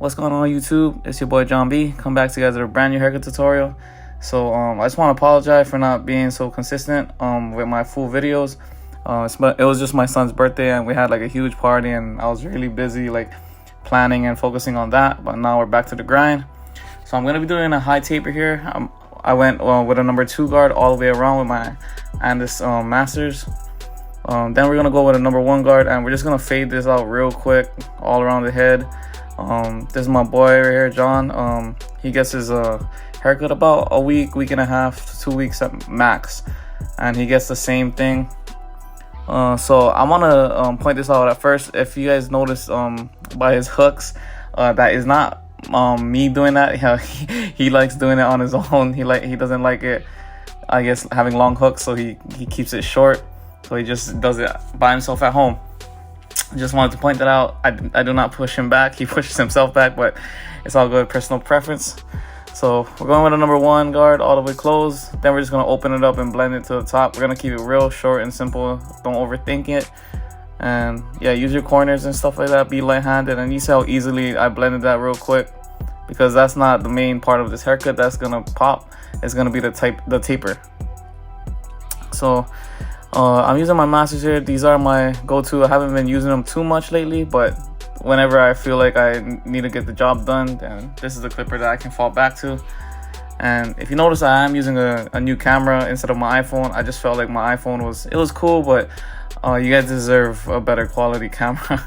What's going on YouTube? It's your boy John B. Come back to you guys with a brand new haircut tutorial. So I just want to apologize for not being so consistent with my full videos. It was just my son's birthday and we had like a huge party and I was really busy like planning and focusing on that. But now we're back to the grind. So I'm gonna be doing a high taper here. I went with a number 2 guard all the way around with my Andis Masters. Then we're gonna go with a number 1 guard and we're just gonna fade this out real quick all around the head. This is my boy right here, John. He gets his haircut about a week and a half, 2 weeks at max, and he gets the same thing. So I want to point this out at first. If you guys notice by his hooks, that is not me doing that. He likes doing it on his own. He doesn't like it, I guess, having long hooks, so he keeps it short. So he just does it by himself at home. Just wanted to point that out. I do not push him back. He pushes himself back, but it's all good, personal preference. So we're going with a number 1 guard all the way closed. Then we're just going to open it up and blend it to the top. We're going to keep it real short and simple. Don't overthink it. And yeah, use your corners and stuff like that. Be light-handed. And you see how easily I blended that real quick, because that's not the main part of this haircut that's going to pop. It's going to be the taper. So I'm using my Masters here. These are my go-to. I haven't been using them too much lately, but whenever I feel like I need to get the job done, then this is the clipper that I can fall back to. And if you notice, I am using a new camera instead of my iPhone. I just felt like my iPhone was cool, but you guys deserve a better quality camera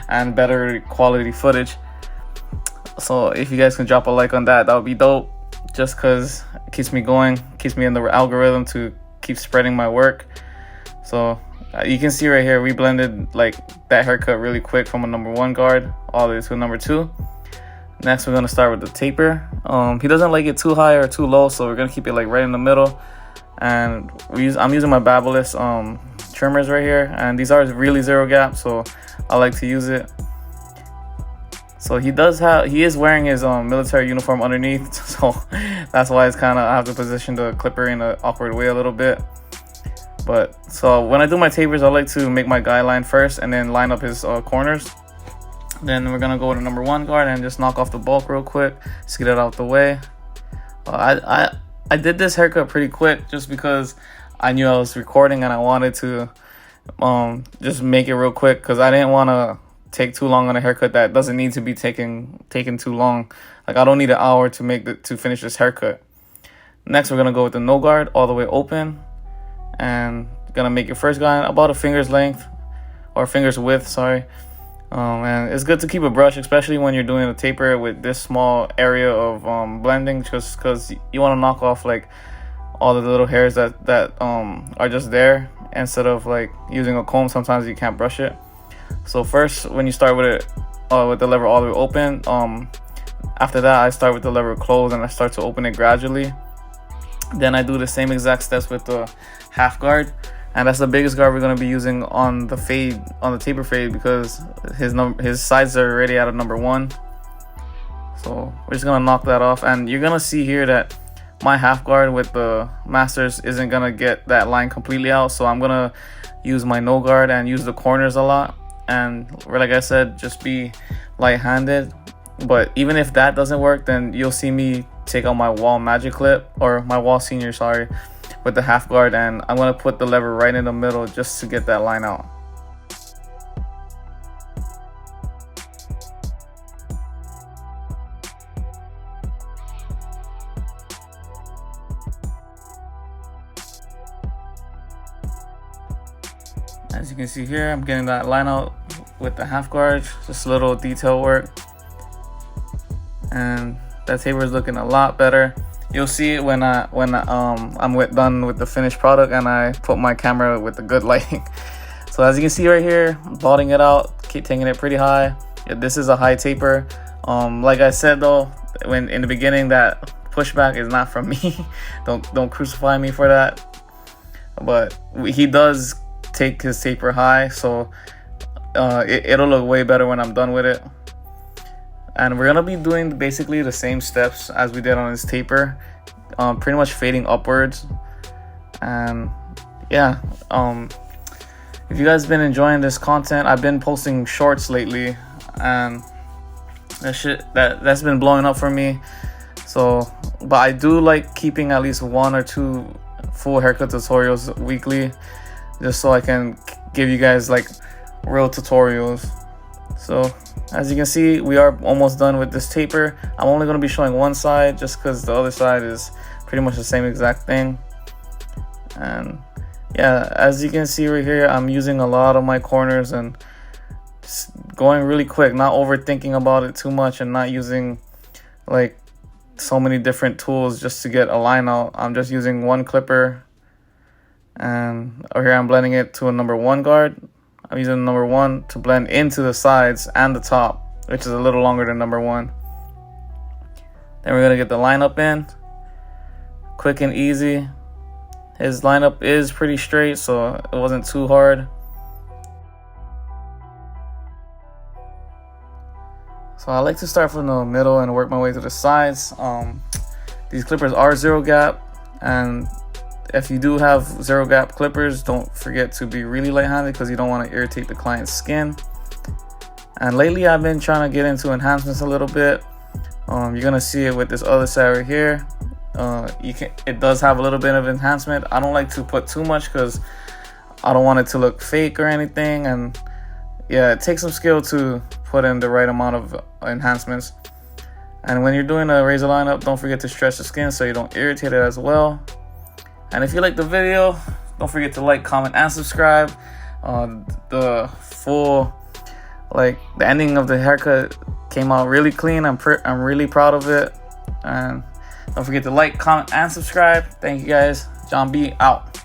and better quality footage. So if you guys can drop a like on that, that would be dope, just because it keeps me going, keeps me in the algorithm to keep spreading my work. So you can see right here, we blended like that haircut really quick from a number 1 guard all the way to a number 2. Next, we're gonna start with the taper. He doesn't like it too high or too low, so we're gonna keep it like right in the middle. And I'm using my Babyliss trimmers right here, and these are really zero gap, so I like to use it. So he is wearing his military uniform underneath, so that's why it's kind of, I have to position the clipper in an awkward way a little bit. But so when I do my tapers, I like to make my guy line first and then line up his corners. Then we're gonna go with a number 1 guard and just knock off the bulk real quick, just get it out the way. I did this haircut pretty quick just because I knew I was recording and I wanted to just make it real quick, because I didn't want to take too long on a haircut that doesn't need to be taken too long. Like, I don't need an hour to finish this haircut. Next, we're gonna go with the no guard all the way open, and gonna make your first guy about a finger's length or finger's width, sorry. And it's good to keep a brush, especially when you're doing a taper with this small area of blending, just because you want to knock off like all the little hairs that are just there, instead of like using a comb. Sometimes you can't brush it. So first, when you start with it with the lever all the way open, after that I start with the lever closed and I start to open it gradually. Then I do the same exact steps with the half guard, and that's the biggest guard we're going to be using on the fade, on the taper fade, because his sides are already at a number 1. So we're just going to knock that off, and you're going to see here that my half guard with the Masters isn't going to get that line completely out, so I'm going to use my no guard and use the corners a lot. And like I said, just be light-handed. But even if that doesn't work, then you'll see me take out my Wall Magic Clip, or my Wall Senior, sorry, with the half guard, and I'm going to put the lever right in the middle just to get that line out. As you can see here, I'm getting that line out with the half guard, just a little detail work, and that taper is looking a lot better. You'll see it when I'm done with the finished product and I put my camera with the good lighting. So as you can see right here, I'm blotting it out, keep taking it pretty high. Yeah, this is a high taper. Like I said though, when in the beginning, that pushback is not from me. don't crucify me for that. But he does take his taper high, so it'll look way better when I'm done with it. And we're gonna be doing basically the same steps as we did on his taper, pretty much fading upwards. And yeah, if you guys been enjoying this content, I've been posting shorts lately, and that's been blowing up for me. So, but I do like keeping at least 1 or 2 full haircut tutorials weekly, just so I can give you guys like real tutorials. So as you can see, we are almost done with this taper. I'm only going to be showing one side just because the other side is pretty much the same exact thing. And yeah, as you can see right here, I'm using a lot of my corners and just going really quick, not overthinking about it too much, and not using like so many different tools just to get a line out. I'm just using one clipper, and over here I'm blending it to a number 1 guard. I'm using number 1 to blend into the sides and the top, which is a little longer than number 1. Then we're gonna get the lineup in, quick and easy. His lineup is pretty straight, so it wasn't too hard. So I like to start from the middle and work my way to the sides. These clippers are 0 gap, and if you do have 0 gap clippers, don't forget to be really light-handed because you don't want to irritate the client's skin. And lately I've been trying to get into enhancements a little bit. You're gonna see it with this other side right here. It does have a little bit of enhancement. I don't like to put too much because I don't want it to look fake or anything. And yeah, it takes some skill to put in the right amount of enhancements. And when you're doing a razor lineup, don't forget to stretch the skin so you don't irritate it as well. And if you like the video, don't forget to like, comment, and subscribe. The ending of the haircut came out really clean. I'm really proud of it. And don't forget to like, comment, and subscribe. Thank you guys. John B out.